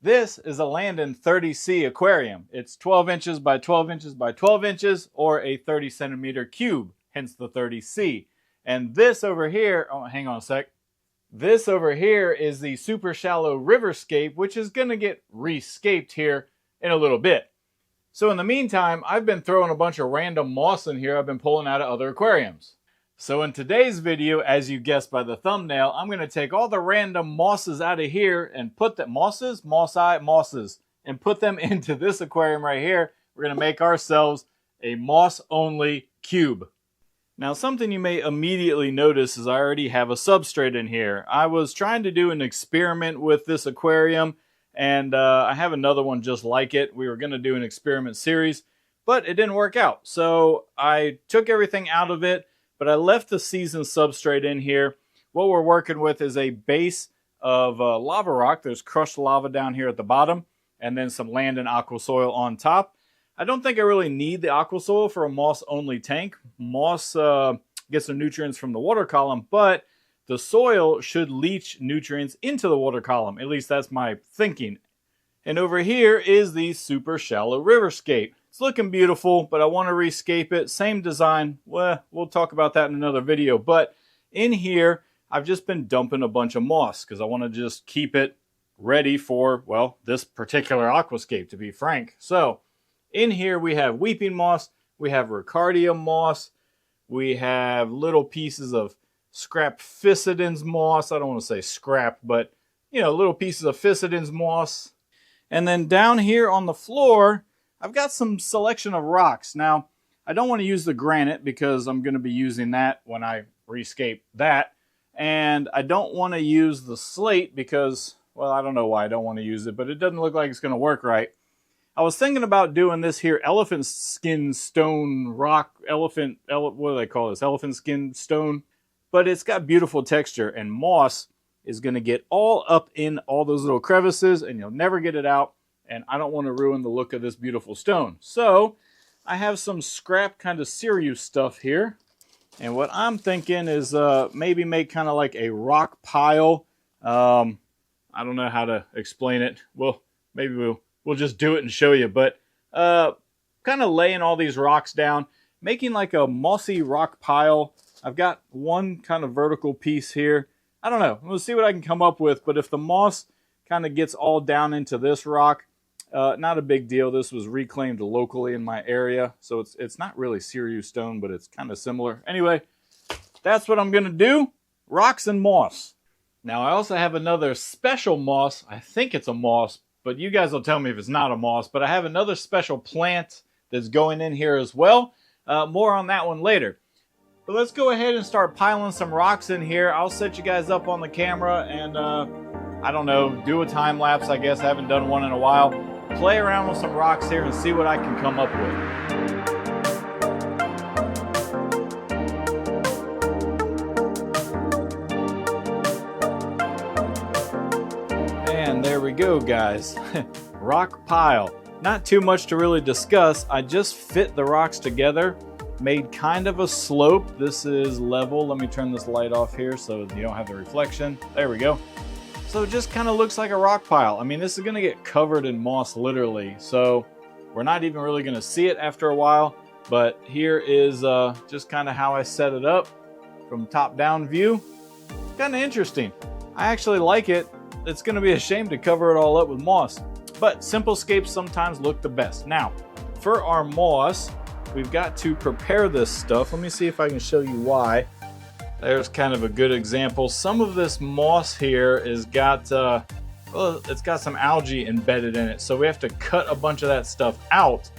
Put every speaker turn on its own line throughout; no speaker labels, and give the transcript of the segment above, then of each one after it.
This is a LANDEN 30C aquarium. It's 12 inches by 12 inches by 12 inches, or a 30 centimeter cube, hence the 30C. And this over here, oh, hang on a sec. This over here is the super shallow riverscape, which is going to get rescaped here in a little bit. So in the meantime, I've been throwing a bunch of random moss in here I've been pulling out of other aquariums. So in today's video, as you guessed by the thumbnail, I'm going to take all the random mosses out of here and put the mosses, and put them into this aquarium right here. We're going to make ourselves a moss-only cube. Now, something you may immediately notice is I already have a substrate in here. I was trying to do an experiment with this aquarium, and I have another one just like it. We were going to do an experiment series, but it didn't work out. So I took everything out of it, but I left the seasoned substrate in here. What we're working with is a base of lava rock. There's crushed lava down here at the bottom, and then some LANDEN aqua soil on top. I don't think I really need the aqua soil for a moss-only tank. Moss gets the nutrients from the water column, but the soil should leach nutrients into the water column. At least that's my thinking. And over here is the super shallow riverscape. It's looking beautiful, but I want to rescape it. Same design. Well, we'll talk about that in another video. But in here, I've just been dumping a bunch of moss because I want to just keep it ready for, well, this particular aquascape, to be frank. So in here, we have weeping moss, we have Ricardia moss, we have little pieces of scrap Physidens moss. I don't want to say scrap, but, you know, little pieces of Physidens moss. And then down here on the floor, I've got some selection of rocks. Now, I don't want to use the granite because I'm going to be using that when I rescape that. And I don't want to use the slate because, well, I don't know why I don't want to use it, but it doesn't look like it's going to work right. I was thinking about doing this here elephant skin stone rock, what do they call this? Elephant skin stone. But it's got beautiful texture, and moss is going to get all up in all those little crevices, and you'll never get it out. And I don't want to ruin the look of this beautiful stone. So I have some scrap kind of Sirius stuff here. And what I'm thinking is maybe make kind of like a rock pile. I don't know how to explain it. Well, maybe we'll just do it and show you. But kind of laying all these rocks down, making like a mossy rock pile. I've got one kind of vertical piece here. I don't know. We'll see what I can come up with. But if the moss kind of gets all down into this rock, not a big deal. This was reclaimed locally in my area, so it's not really Sirius stone, but it's kind of similar. Anyway, that's what I'm going to do. Rocks and moss. Now, I also have another special moss. I think it's a moss, but you guys will tell me if it's not a moss. But I have another special plant that's going in here as well. More on that one later. But let's go ahead and start piling some rocks in here. I'll set you guys up on the camera and, I don't know, do a time lapse, I guess. I haven't done one in a while. Play around with some rocks here and see what I can come up with. And there we go, guys. Rock pile. Not too much to really discuss. I just fit the rocks together, made kind of a slope. This is level. Let me turn this light off here so you don't have the reflection. There we go. So it just kind of looks like a rock pile. I mean, this is going to get covered in moss literally, so we're not even really going to see it after a while. But here is just kind of how I set it up from top-down view. Kind of interesting. I actually like it. It's going to be a shame to cover it all up with moss, but simple scapes sometimes look the best. Now, for our moss, we've got to prepare this stuff. Let me see if I can show you why. There's kind of a good example. Some of this moss here is got, well, it's got some algae embedded in it. So we have to cut a bunch of that stuff out.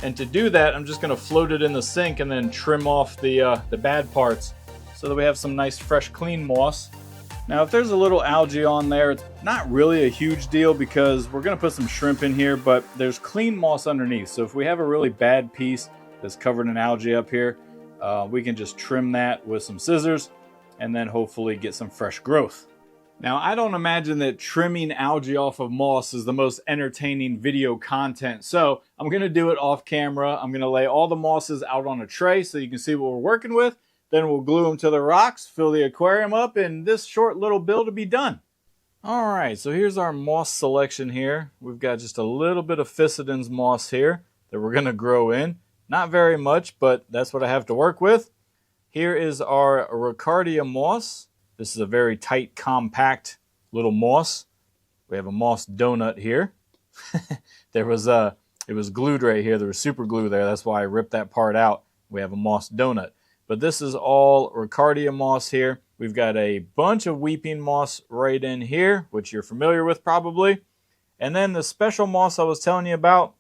And to do that, I'm just going to float it in the sink and then trim off the bad parts so that we have some nice, fresh, clean moss. Now, if there's a little algae on there, it's not really a huge deal because we're going to put some shrimp in here, but there's clean moss underneath. So if we have a really bad piece that's covered in algae up here, we can just trim that with some scissors and then hopefully get some fresh growth. Now, I don't imagine that trimming algae off of moss is the most entertaining video content, so I'm going to do it off camera. I'm going to lay all the mosses out on a tray so you can see what we're working with. Then we'll glue them to the rocks, fill the aquarium up, and this short little build will be done. All right, so here's our moss selection here. We've got just a little bit of Physidens moss here that we're going to grow in. Not very much, but that's what I have to work with. Here is our Riccardia moss. This is a very tight, compact little moss. We have a moss donut here. It was glued right here. There was super glue there. That's why I ripped that part out. We have a moss donut. But this is all Riccardia moss here. We've got a bunch of weeping moss right in here, which you're familiar with probably. And then the special moss I was telling you about,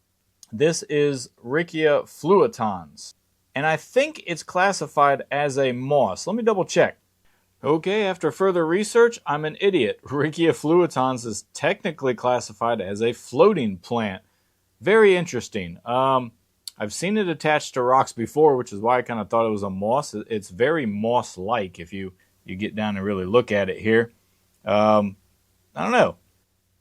this is Riccia fluitans. And I think it's classified as a moss. Let me double check. Okay, after further research, I'm an idiot. Riccia fluitans is technically classified as a floating plant. Very interesting. I've seen it attached to rocks before, which is why I kind of thought it was a moss. It's very moss-like if you get down and really look at it here. I don't know.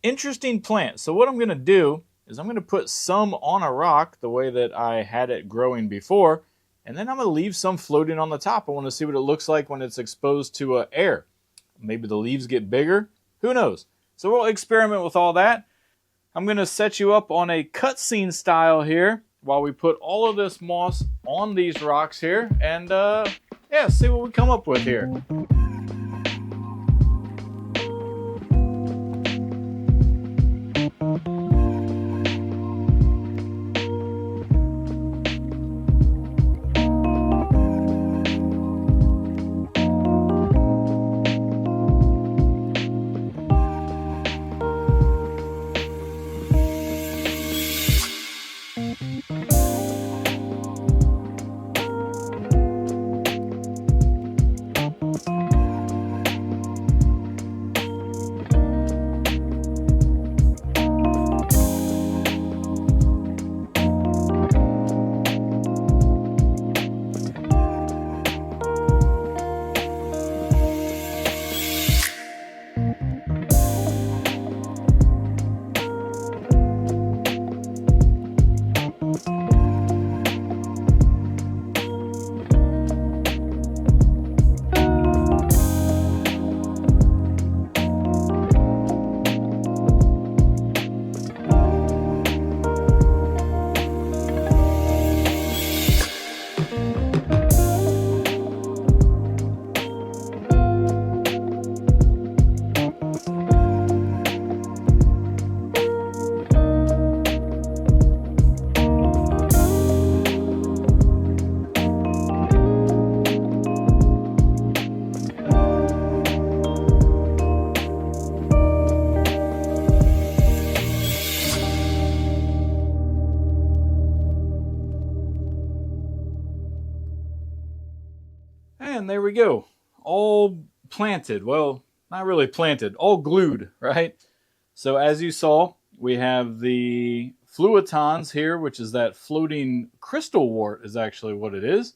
Interesting plant. So what I'm going to do is I'm going to put some on a rock the way that I had it growing before, and then I'm going to leave some floating on the top. I want to see what it looks like when it's exposed to air. Maybe the leaves get bigger. Who knows? So we'll experiment with all that. I'm going to set you up on a cutscene style here while we put all of this moss on these rocks here and yeah, see what we come up with here. And there we go. All planted. Well, not really planted. All glued, right? So as you saw, we have the fluitans here, which is that floating crystal wart is actually what it is.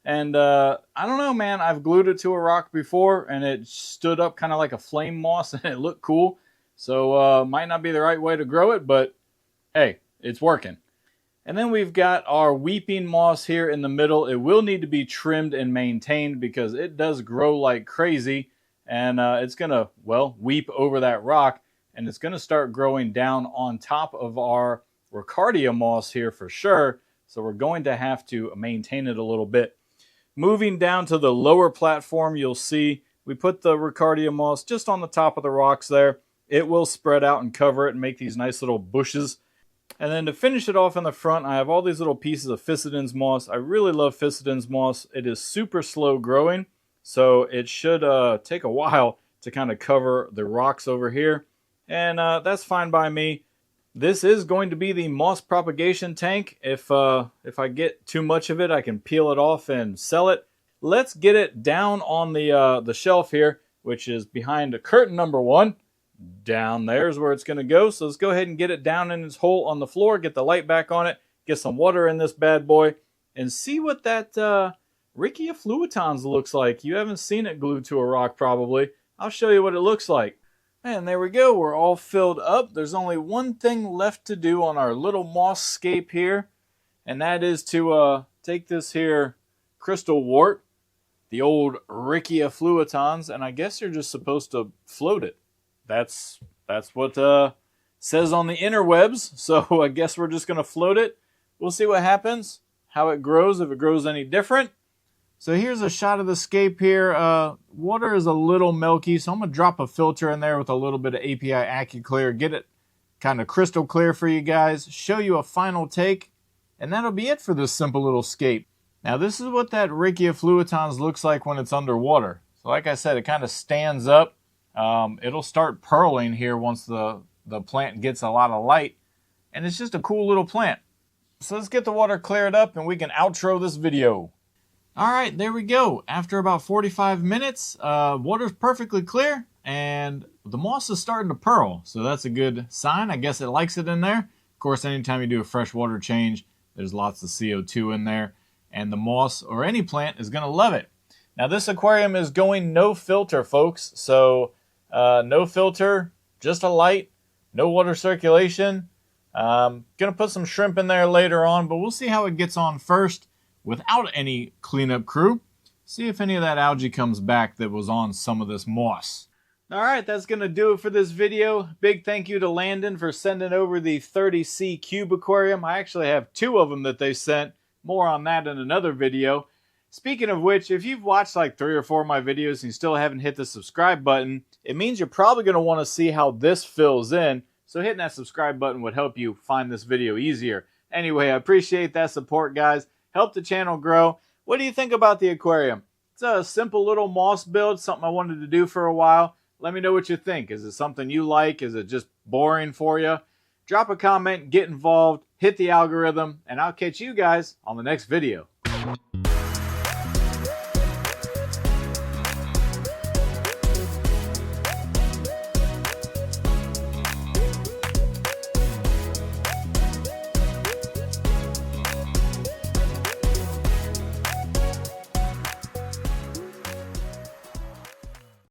And I don't know, man. I've glued it to a rock before, and it stood up kind of like a flame moss, and it looked cool. So might not be the right way to grow it, but hey, it's working. And then we've got our weeping moss here in the middle. It will need to be trimmed and maintained because it does grow like crazy. And it's going to, well, weep over that rock. And it's going to start growing down on top of our Riccardia moss here for sure. So we're going to have to maintain it a little bit. Moving down to the lower platform, you'll see we put the Riccardia moss just on the top of the rocks there. It will spread out and cover it and make these nice little bushes. And then to finish it off in the front, I have all these little pieces of Physidens moss. I really love Physidens moss. It is super slow growing, so it should take a while to kind of cover the rocks over here. And that's fine by me. This is going to be the moss propagation tank. If I get too much of it, I can peel it off and sell it. Let's get it down on the shelf here, which is behind curtain number 1. Down there is where it's going to go. So let's go ahead and get it down in its hole on the floor, get the light back on it, get some water in this bad boy, and see what that Riccia fluitans looks like. You haven't seen it glued to a rock probably. I'll show you what it looks like. And there we go. We're all filled up. There's only one thing left to do on our little moss-scape here, and that is to take this here crystal wart, the old Riccia fluitans, and I guess you're just supposed to float it. that's what says on the interwebs. So I guess we're just going to float it. We'll see what happens, how it grows, if it grows any different. So here's a shot of the scape here. Water is a little milky, so I'm going to drop a filter in there with a little bit of API AccuClear, get it kind of crystal clear for you guys, show you a final take, and that'll be it for this simple little scape. Now this is what that Rakia fluitans looks like when it's underwater. So like I said, it kind of stands up. It'll start pearling here once the plant gets a lot of light, and it's just a cool little plant. So let's get the water cleared up and we can outro this video. Alright, there we go. After about 45 minutes, water's perfectly clear and the moss is starting to pearl. So that's a good sign. I guess it likes it in there. Of course, anytime you do a fresh water change, there's lots of CO2 in there. And the moss or any plant is going to love it. Now this aquarium is going no filter, folks. So no filter, just a light, no water circulation. Going to put some shrimp in there later on, but we'll see how it gets on first without any cleanup crew. See if any of that algae comes back that was on some of this moss. Alright, that's going to do it for this video. Big thank you to Landon for sending over the 30C Cube Aquarium. I actually have 2 of them that they sent. More on that in another video. Speaking of which, if you've watched like 3 or 4 of my videos and you still haven't hit the subscribe button, it means you're probably going to want to see how this fills in. So hitting that subscribe button would help you find this video easier. Anyway, I appreciate that support, guys. Help the channel grow. What do you think about the aquarium? It's a simple little moss build, something I wanted to do for a while. Let me know what you think. Is it something you like? Is it just boring for you? Drop a comment, get involved, hit the algorithm, and I'll catch you guys on the next video.